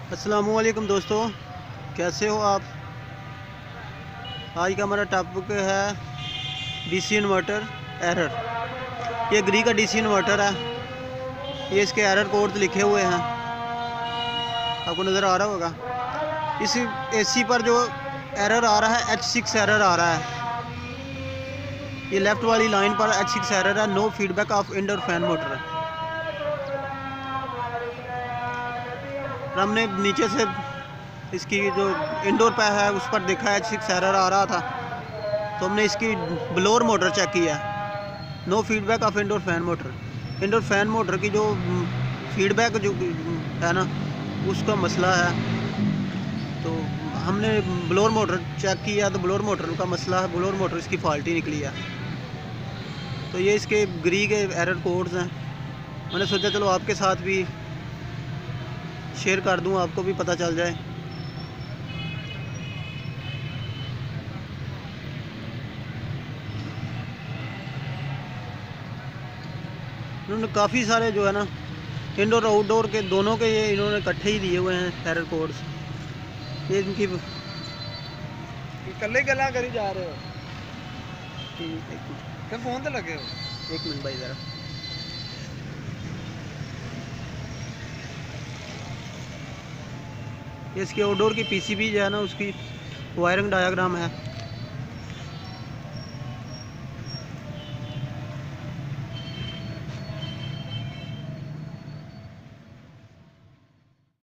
अस्सलामुअलैकुम दोस्तों, कैसे हो आप। आज का हमारा टॉपिक है डीसी इन्वर्टर एरर। ये ग्री का डीसी इन्वर्टर है। ये इसके एरर कोड लिखे हुए हैं, आपको नज़र आ रहा होगा। इस एसी पर जो एरर आ रहा है H6 एरर आ रहा है। ये लेफ़्ट वाली लाइन पर H6 एरर है, no feedback of indoor fan motor. हमने नीचे से इसकी जो इंडोर पे है उस पर देखा H6 एरर आ रहा था, तो हमने इसकी ब्लोअर मोटर चेक किया। No feedback of indoor fan motor. Indoor fan motor की जो फीडबैक जो है ना, उसका मसला है। तो हमने ब्लोअर मोटर चेक किया तो ब्लोअर मोटर का मसला है, ब्लोअर मोटर इसकी फॉल्टी निकली है। तो ये इसके ग्री के एरर कोड्स हैं। मैंने सोचा चलो आपके साथ भी शेयर कर दूं, आपको भी पता चल जाए। इन्होंने काफ़ी सारे जो है ना इंडोर आउटडोर के दोनों के ये इन्होंने इकट्ठे ही दिए हुए हैं एरर कोड्स। ये इनकी कल गला करी जा रहे हो एक क्या फोन तो लगे हो। मिनट भाई ज़रा। ये इसकी आउटडोर की पीसीबी जो है ना, उसकी वायरिंग डायग्राम है।